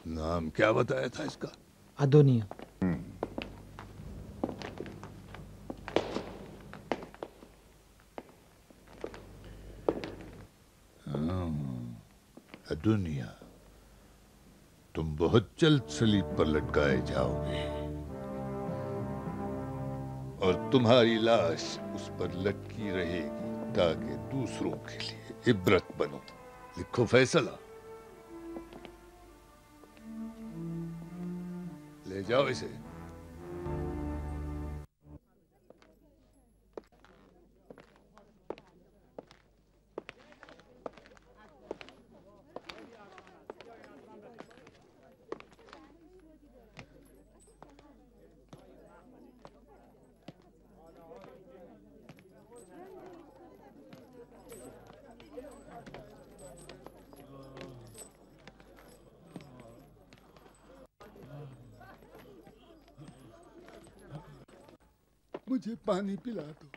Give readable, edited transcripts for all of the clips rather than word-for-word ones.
नाम क्या बताया था इसका? अदोनिया। अदोनिया, तुम बहुत जल्द सलीब पर लटकाए जाओगे और तुम्हारी लाश उस पर लटकी रहेगी ताकि दूसरों के लिए इबरत बनो। लिखो फैसला, ले जाओ इसे। मुझे पानी पिला दो।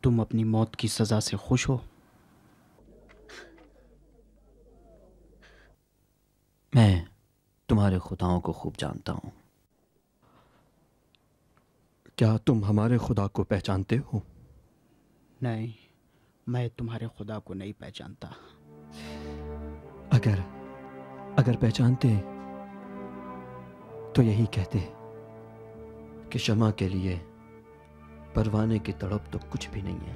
तुम अपनी मौत की सजा से खुश हो? मैं तुम्हारे खुदाओं को खूब जानता हूं। क्या तुम हमारे खुदा को पहचानते हो? नहीं, मैं तुम्हारे खुदा को नहीं पहचानता। अगर पहचानते तो यही कहते कि शमा के लिए परवाने की तड़प तो कुछ भी नहीं है।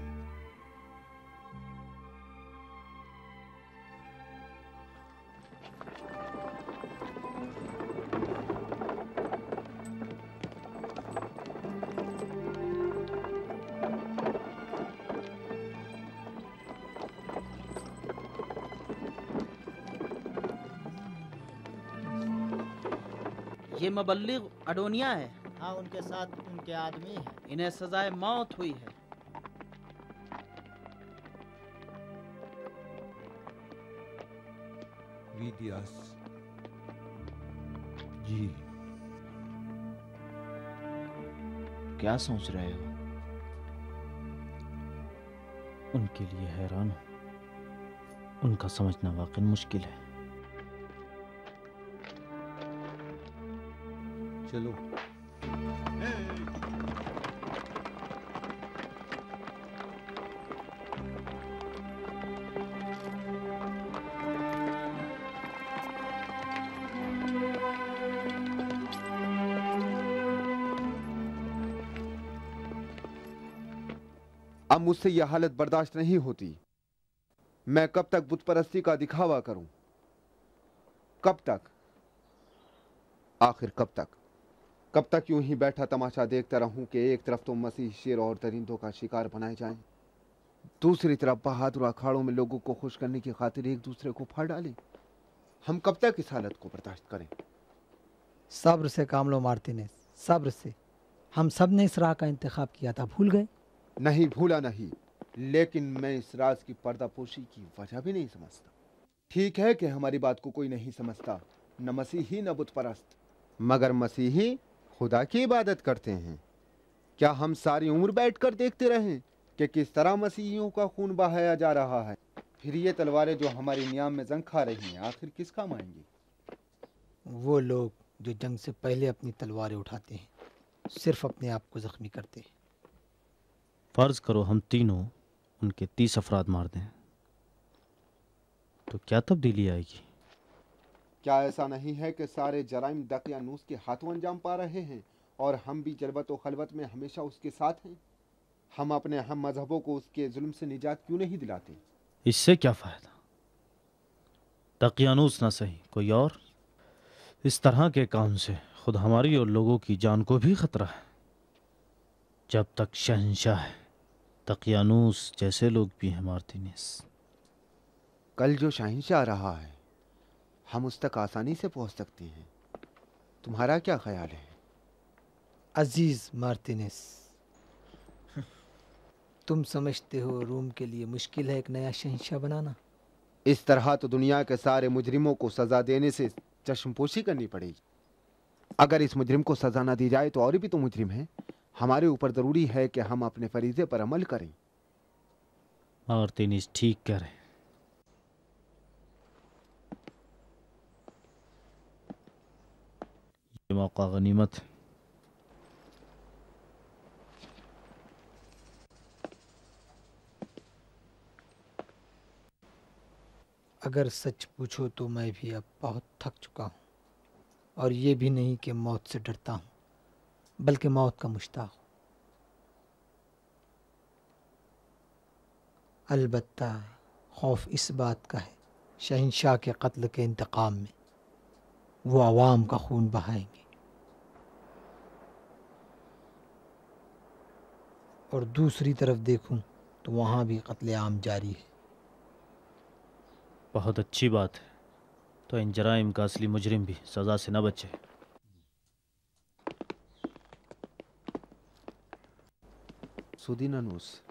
ये मुबल्लिग अडोनिया है। हाँ, उनके साथ उनके आदमी हैं। इन्हें सजाए मौत हुई है। वीदियास जी, क्या सोच रहे हो? उनके लिए हैरान हूं। उनका समझना वाकई मुश्किल है। चलो। अब मुझसे यह हालत बर्दाश्त नहीं होती। मैं कब तक बुत परस्ती का दिखावा करूं? कब तक? आखिर कब तक यूं ही बैठा तमाशा देखता रहूं कि एक तरफ तो मसीह शेर और दरिंदों का शिकार बनाए जाएं, दूसरी तरफ बहादुर अखाड़ों में लोगों को खुश करने की खातिर एक दूसरे को फाड़ डालें। हम कब तक इस हालत को बर्दाश्त करें? सब्र से काम लो मार्टिनेज, सब्र से। हम सब ने इस राह का इंतखाब किया था, भूल गए? नहीं भूला नहीं, लेकिन मैं इस राज की पर्दापोशी की वजह भी नहीं समझता। ठीक है कि हमारी बात को कोई नहीं समझता, न मसीही न बुत परस्त, मगर मसीही खुदा की इबादत करते हैं। क्या हम सारी उम्र बैठकर देखते रहें कि किस तरह मसीहियों का खून बहाया जा रहा है? फिर ये तलवारें जो हमारी नियाम में जंग खा रही हैं, आखिर किस काम आएंगी? वो लोग जो जंग से पहले अपनी तलवारें उठाते हैं, सिर्फ अपने आप को जख्मी करते हैं। फर्ज करो हम तीनों उनके 30 अफराद मार दें, तो क्या तब्दीली आएगी? क्या ऐसा नहीं है कि सारे जराइम दकियानूस के हाथों अंजाम पा रहे हैं और हम भी जलबत व खलवत में हमेशा उसके साथ हैं? हम अपने हम मजहबों को उसके जुल्म से निजात क्यों नहीं दिलाते? इससे क्या फ़ायदा? दकियानूस ना सही कोई और, इस तरह के काम से खुद हमारी और लोगों की जान को भी खतरा है। जब तक शहंशाह है दकियानूस जैसे लोग भी हैं मार्टिनेस। कल जो शहंशाह आ रहा है, हम उस तक आसानी से पहुंच सकते हैं। तुम्हारा क्या ख्याल है? अजीज मार्टिनेस, तुम समझते हो रूम के लिए मुश्किल है एक नया शहंशाह बनाना? इस तरह तो दुनिया के सारे मुजरिमों को सजा देने से चश्मपोशी करनी पड़ेगी। अगर इस मुजरिम को सजा ना दी जाए तो और भी तो मुजरिम हैं। हमारे ऊपर जरूरी है कि हम अपने फरीजे पर अमल करें। मार्टिनेस ठीक कह रहे हैं। ये मौका गनीमत है। अगर सच पूछो तो मैं भी अब बहुत थक चुका हूँ, और ये भी नहीं कि मौत से डरता हूँ, बल्कि मौत का मुश्ताक हूँ। अलबत्ता खौफ इस बात का है, शहंशाह के कत्ल के इंतकाम में वो आवाम का खून बहाएंगे, और दूसरी तरफ देखूं तो वहाँ भी कत्ले आम जारी है। बहुत अच्छी बात है, तो इन जराइम का असली मुजरिम भी सज़ा से न बचे। सुदीनानूस,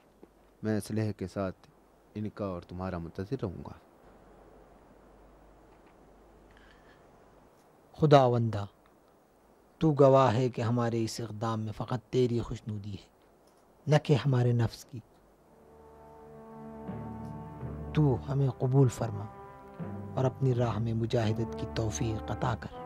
मैं असलहे के साथ इनका और तुम्हारा मुंतज़िर रहूँगा। खुदावंदा, तू गवाह है कि हमारे इस इक़दाम में फ़कत तेरी खुशनुदी है, न कि हमारे नफ्स की। तू हमें कबूल फरमा और अपनी राह में मुजाहिदत की तौफीक अता कर।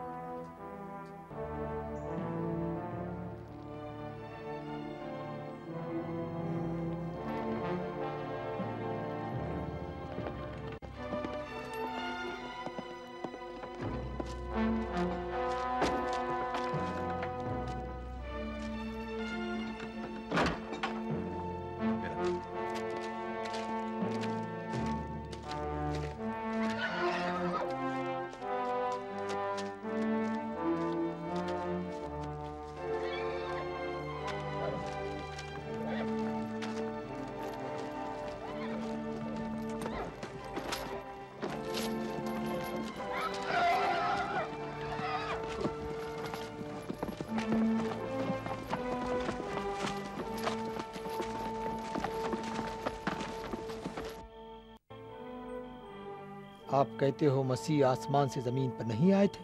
आप कहते हो मसीह आसमान से जमीन पर नहीं आए थे?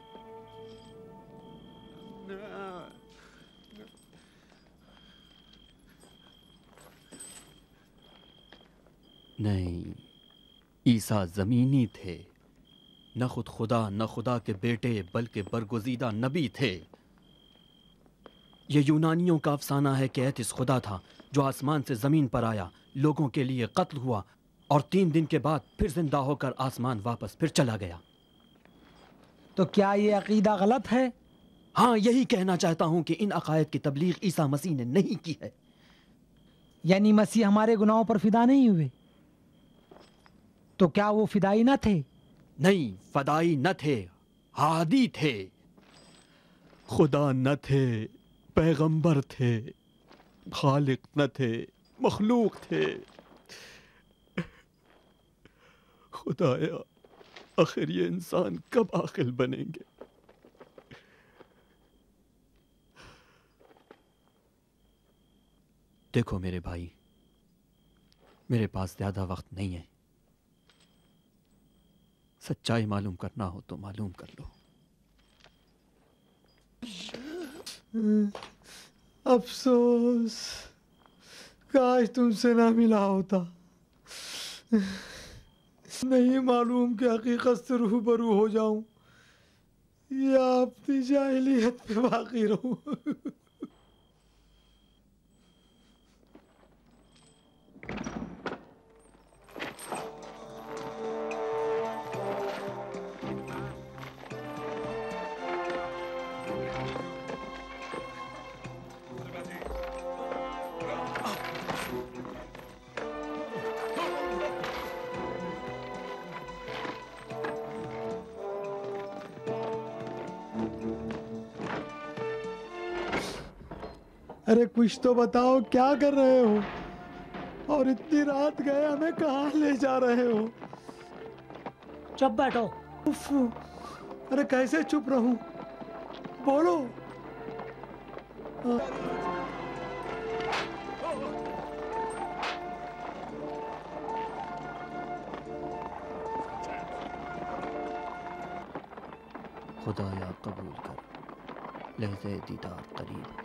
नहीं, ईसा ज़मीनी थे, न खुद खुदा न खुदा के बेटे बल्कि बरगुज़ीदा नबी थे। ये यूनानियों का अफसाना है कि एथिस खुदा था जो आसमान से ज़मीन पर आया, लोगों के लिए कत्ल हुआ और 3 दिन के बाद फिर जिंदा होकर आसमान वापस फिर चला गया। तो क्या ये अकीदा गलत है? हाँ, यही कहना चाहता हूँ कि इन अकायद की तबलीग ईसा मसीह ने नहीं की है। यानी मसीह हमारे गुनाहों पर फिदा नहीं हुए? तो क्या वो फिदाई न थे? नहीं, फदाई न थे, हादी थे। खुदा न थे, पैगंबर थे, खालिक न थे, मखलूक थे। खुदाया, आखिर ये इंसान कब आखिल बनेंगे? देखो मेरे भाई, मेरे पास ज्यादा वक्त नहीं है। सच्चाई मालूम करना हो तो मालूम कर लो। अफसोस, काश तुमसे ना मिला होता। नहीं मालूम कि हकीकत से रूबरू हो जाऊं या अपनी जाहिलियत में बाकी रहूं। अरे कुछ तो बताओ, क्या कर रहे हो? और इतनी रात गए, हमें कहाँ ले जा रहे हो? चुप बैठो। उफ, अरे कैसे चुप रहूं? बोलो। खुदाया कबूल कर, लहज़े दीदार करीब।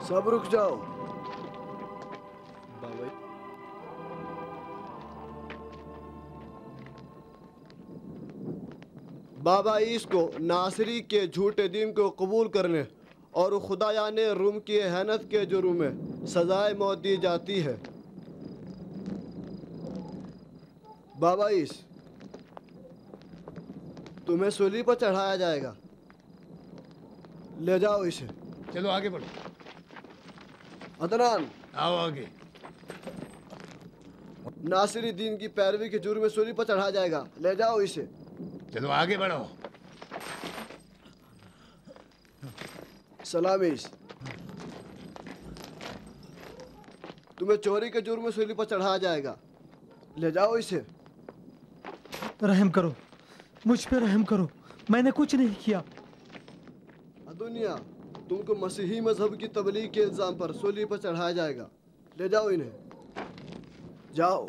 सब रुक जाओ। बाबा ईस को नासरी के झूठे दीन को कबूल करने और खुदाया ने रूम की एहनत के जुर्म में सजाए मौत दी जाती है। बाबा ईस, तुम्हें सूली पर चढ़ाया जाएगा। ले जाओ इसे। चलो आगे बढ़ो। अदनान, आओ आगे। नासिरी दीन की पैरवी के जुर्म में सूली पर चढ़ाया जाएगा। ले जाओ इसे। चलो आगे बढ़ो। सलामीस, तुम्हें चोरी के जुर्म में सूली पर चढ़ाया जाएगा। ले जाओ इसे। रहम करो, मुझ पे रहम करो, मैंने कुछ नहीं किया। दुनिया, तुमको मसीही मजहब की तबलीग के इल्जाम पर सूली पर चढ़ाया जाएगा। ले जाओ इन्हें। जाओ।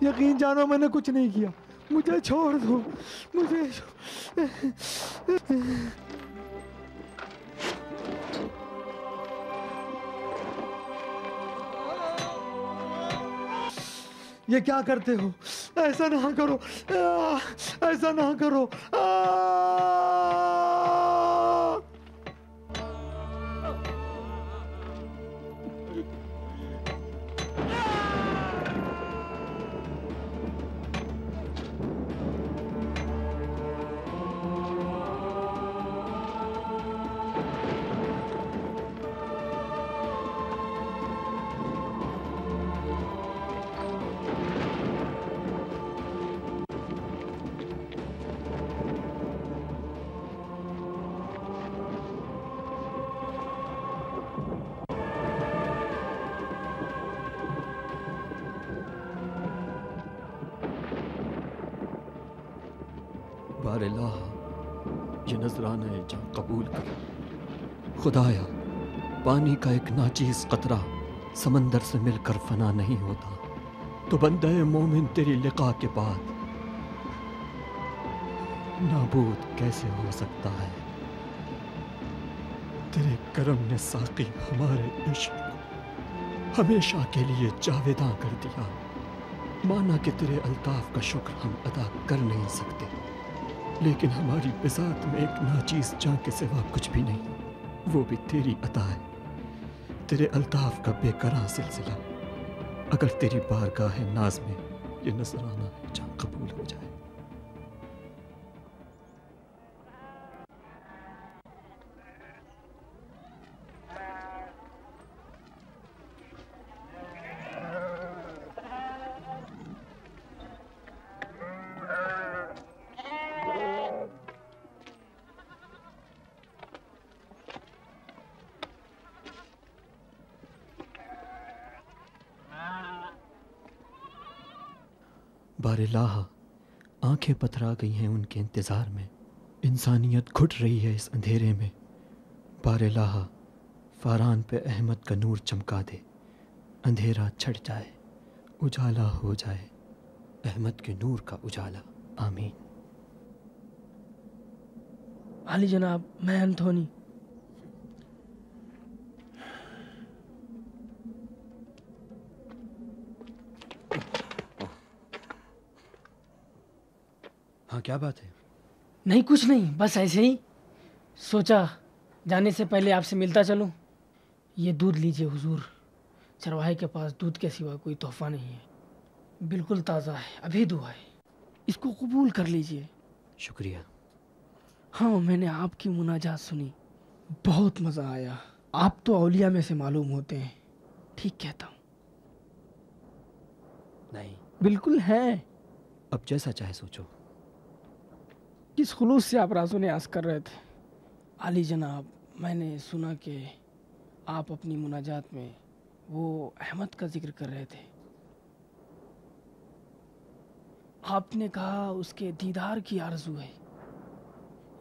यकीन जानो मैंने कुछ नहीं किया, मुझे छोड़ दो, मुझे ये क्या करते हो? ऐसा ना करो, ऐसा ना करो। बारिल्लाह, ये नजराना जा कबूल कर। खुदाया, पानी का एक नाचीज कतरा समंदर से मिलकर फना नहीं होता, तो बंदे मोमिन तेरी लिका के बाद नाबूद कैसे हो सकता है। तेरे करम ने साकी हमारे इश्क को हमेशा के लिए जावेदा कर दिया। माना कि तेरे अल्ताफ का शुक्र हम अदा कर नहीं सकते, लेकिन हमारी बिजात में एक नाचीज जान के सिवा कुछ भी नहीं, वो भी तेरी अता है। तेरे अल्ताफ का बेकरार सिलसिला अगर तेरी बारगाह नाज में ये नजराना है जहाँ कबूल हो जाए। बारिलाह आंखें पथरा गई हैं उनके इंतज़ार में, इंसानियत घुट रही है इस अंधेरे में। बारिलाह फारान पे अहमद का नूर चमका दे, अंधेरा छट जाए उजाला हो जाए, अहमद के नूर का उजाला। आमीन। आली जनाब, मैं एंथोनी। हाँ, क्या बात है? नहीं, कुछ नहीं, बस ऐसे ही सोचा जाने से पहले आपसे मिलता चलूं। ये दूध लीजिए हुजूर, चरवाहे के पास दूध के सिवा कोई तोहफा नहीं है, बिल्कुल ताज़ा है, अभी दुआ है, इसको कबूल कर लीजिए। शुक्रिया। हाँ, मैंने आपकी मुनाजात सुनी, बहुत मज़ा आया। आप तो औलिया में से मालूम होते हैं। ठीक कहता हूँ? नहीं, बिल्कुल है। अब जैसा चाहे सोचो। किस खुलूस से आप राज़ो न्याज़ कर रहे थे? आली जनाब, मैंने सुना कि आप अपनी मुनाजात में वो अहमद का जिक्र कर रहे थे। आपने कहा उसके दीदार की आरज़ू है।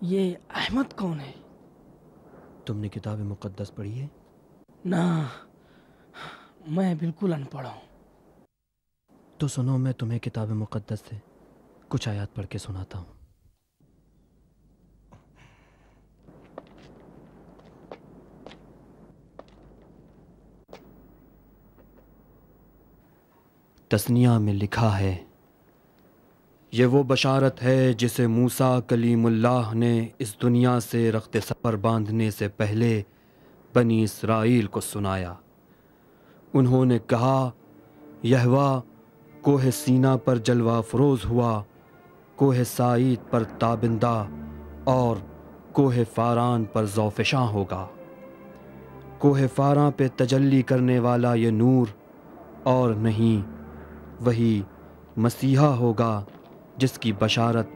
ये अहमद कौन है? तुमने किताब मुक़द्दस पढ़ी है? ना, मैं बिल्कुल अनपढ़ हूँ। तो सुनो, मैं तुम्हें किताब मुक़द्दस से कुछ आयत पढ़ के सुनाता हूँ। तस्निया में लिखा है, ये वो बशारत है जिसे मूसा कलीमुल्लाह ने इस दुनिया से रख्ते सफ़र बांधने से पहले बनी इसराइल को सुनाया। उन्होंने कहा, यहवा कोह सीना पर जलवा फरोज़ हुआ, कोह साईद पर ताबिंदा और कोह फारान पर ज़ौफ़शां होगा। कोह फारान पे तजल्ली करने वाला ये नूर और नहीं वही मसीहा होगा जिसकी बशारत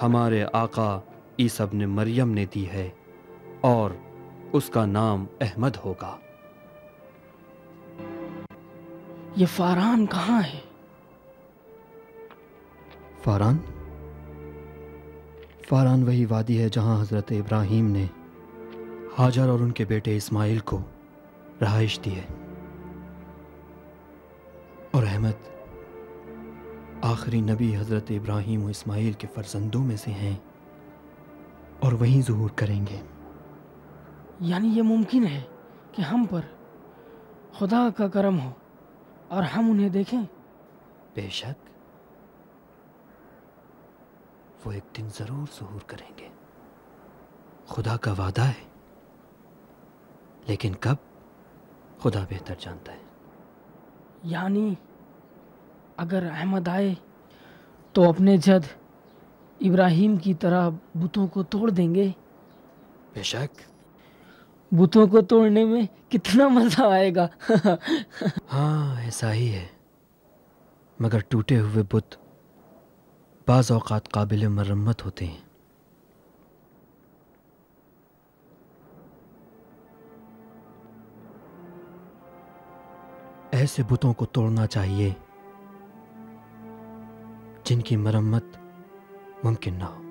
हमारे आका ईसा इब्न मरियम ने दी है, और उसका नाम अहमद होगा। ये फारान कहाँ है? फारान? फारान वही वादी है जहां हज़रत इब्राहीम ने हाजर और उनके बेटे इस्माइल को रहाइश दी है। और अहमद आखिरी नबी हज़रत इब्राहीम और इस्माइल के फर्जंदों में से हैं और वहीं ज़ुहूर करेंगे। यानी ये मुमकिन है कि हम पर खुदा का करम हो और हम उन्हें देखें? बेशक, वो एक दिन ज़रूर ज़ुहूर करेंगे, खुदा का वादा है, लेकिन कब खुदा बेहतर जानता है। यानी अगर अहमद आए तो अपने जद इब्राहीम की तरह बुतों को तोड़ देंगे? बेशक। बुतों को तोड़ने में कितना मजा आएगा। हाँ, ऐसा ही है, मगर टूटे हुए बुत बाज़ औक़ात काबिल मरम्मत होते हैं। ऐसे बुतों को तोड़ना चाहिए जिनकी मरम्मत मुमकिन ना हो।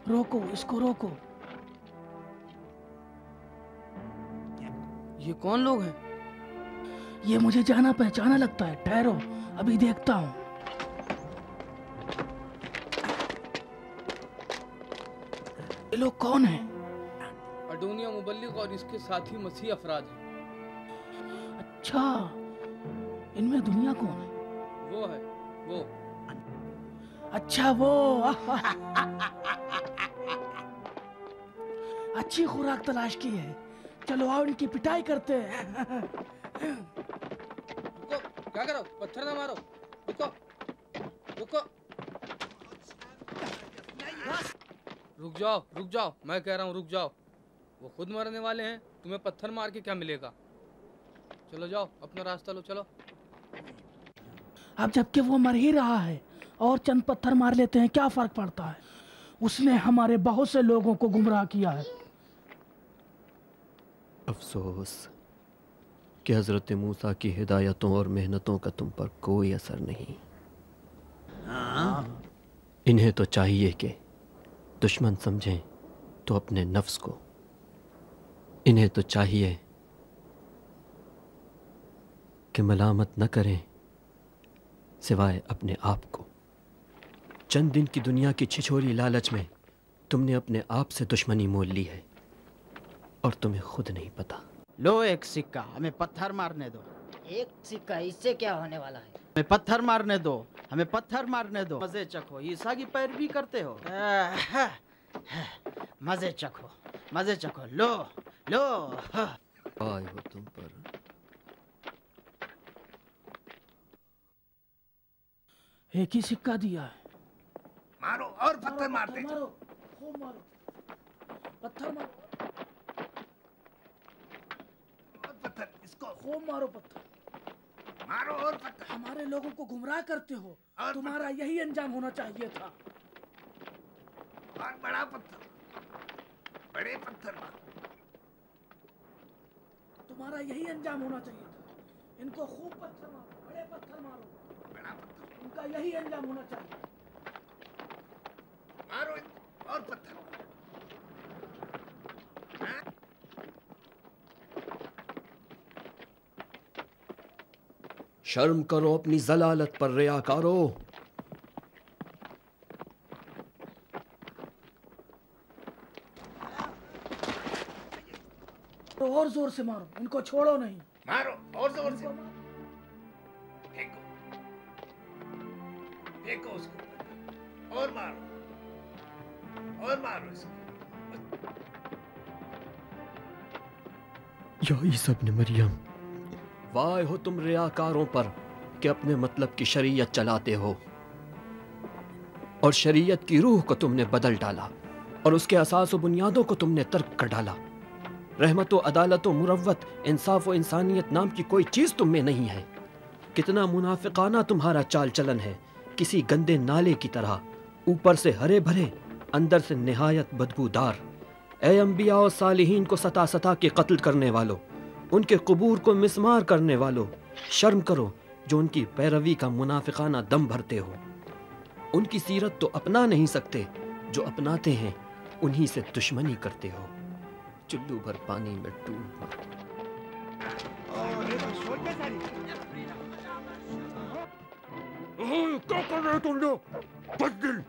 रोको, इसको रोको। ये कौन लोग हैं? ये मुझे जाना पहचाना लगता है, ठहरो अभी देखता हूँ। ये लोग कौन हैं? अडोनिया मुबल्लिग और इसके साथी मसीह अफराद हैं। अच्छा, इनमें दुनिया कौन है? वो है वो। अच्छा वो। अच्छी खुराक तलाश की है, चलो आओ इनकी पिटाई करते हैं। रुको, क्या करो? पत्थर ना मारो। रुको रुको, रुक जाओ, मैं कह रहा हूँ रुक जाओ। वो खुद मरने वाले हैं, तुम्हें पत्थर मार के क्या मिलेगा? चलो जाओ, अपना रास्ता लो, चलो। अब जबकि वो मर ही रहा है और चंद पत्थर मार लेते हैं, क्या फर्क पड़ता है? उसने हमारे बहुत से लोगों को गुमराह किया है। अफसोस कि हज़रत मूसा की हिदायतों और मेहनतों का तुम पर कोई असर नहीं। इन्हें तो चाहिए कि दुश्मन समझें तो अपने नफ्स को, इन्हें तो चाहिए कि मलामत न करें सिवाय अपने आप को। चंद दिन की दुनिया की छिछोरी लालच में तुमने अपने आप से दुश्मनी मोल ली है और तुम्हें खुद नहीं पता। लो एक सिक्का, हमें पत्थर मारने दो। एक सिक्का, इससे क्या होने वाला है? हमें पत्थर मारने दो, हमें पत्थर मारने दो। मजे चखो, ईसा की पैरवी करते हो। मजे चखो, मजे चखो, लो लो। आए हो तुम पर। एक ही सिक्का दिया है। मारो और पत्थर मारते। मारो, खूब मारो, पत्थर मारो, और पत्थर, इसको खूब मारो पत्थर। मारो और पत्थर। हमारे लोगों को गुमराह करते हो, तुम्हारा यही अंजाम होना चाहिए था। और बड़ा पत्थर, बड़े पत्थर मारो। तुम्हारा यही अंजाम होना चाहिए था। इनको खूब पत्थर मारो, बड़े पत्थर मारो, बड़ा पत्थर। उनका यही अंजाम होना चाहिए। मारो और पत्थर। शर्म करो अपनी जलालत पर रियाकारो। तो और जोर से मारो, इनको छोड़ो नहीं। मारो और जोर से। फेंको, फेंको उसको और मारो इसको। या ईसा इब्न मरियम, वाह हो तुम रियाकारों पर कि अपने मतलब की शरीयत चलाते हो और शरीयत की रूह को तुमने बदल डाला और उसके असास व बुनियादों को तुमने तर्क कर डाला। रहमत व अदालत व मुरव्वत, इंसाफ व इंसानियत नाम की कोई चीज तुम में नहीं है। कितना मुनाफिकाना तुम्हारा चाल चलन है, किसी गंदे नाले की तरह, ऊपर से हरे भरे, अंदर से निहायत बदबूदार। ए अंबिया और सालिहीन को सता सता के कत्ल करने वालों, उनके कबूर को मिसमार करने वालों, शर्म करो जो उनकी पैरवी का मुनाफिकाना दम भरते हो। उनकी सीरत तो अपना नहीं सकते, जो अपनाते हैं उन्हीं से दुश्मनी करते हो। चुल्लू भर पानी में डूब। क्या कर रहे हो तुम लोग? बददिल।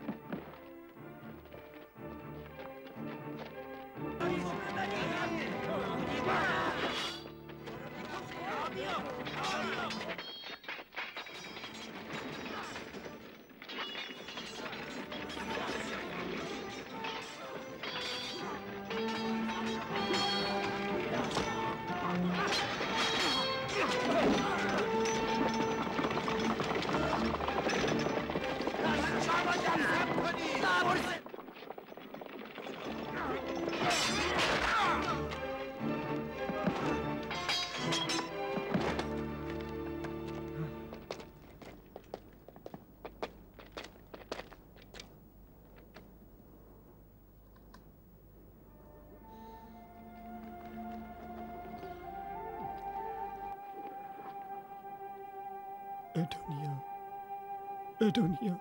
एडोनिया,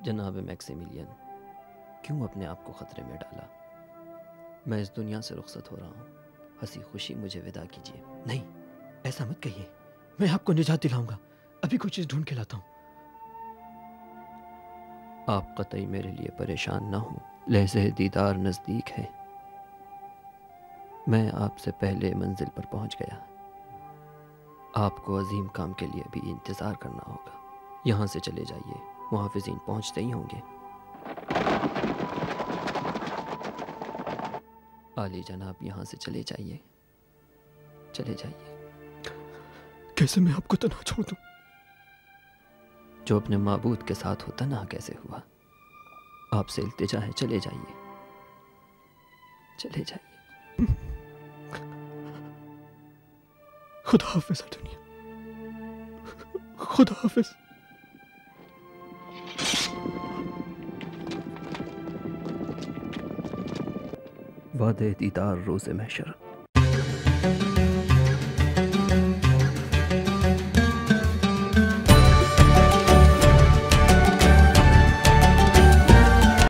जनाब मैक्सिमिलियन, क्यों अपने आप को खतरे में डाला? मैं इस दुनिया से रुखसत हो रहा हूँ, हंसी खुशी मुझे विदा कीजिए। नहीं, ऐसा मत कहिए, मैं आपको निजात दिलाऊंगा। अभी कोई चीज ढूंढ के लाता हूँ। आप कतई मेरे लिए परेशान ना हो, लहज़े दीदार नज़दीक है। मैं आपसे पहले मंजिल पर पहुंच गया। आपको अजीम काम के लिए भी इंतज़ार करना होगा। यहाँ से चले जाइए, मुहाफ़िज़ीन पहुंचते ही होंगे। आली जनाब, यहाँ से चले जाइए, चले जाइए। कैसे मैं आपको तन्हा छोड़ दूं? जो अपने माबूद के साथ होता ना कैसे हुआ। आपसे इल्तिजा है, चले जाइए, चले जाइए। खुदा हाफिज दुनिया, खुदा हाफिज। वादे दीदार रोज़े महशर।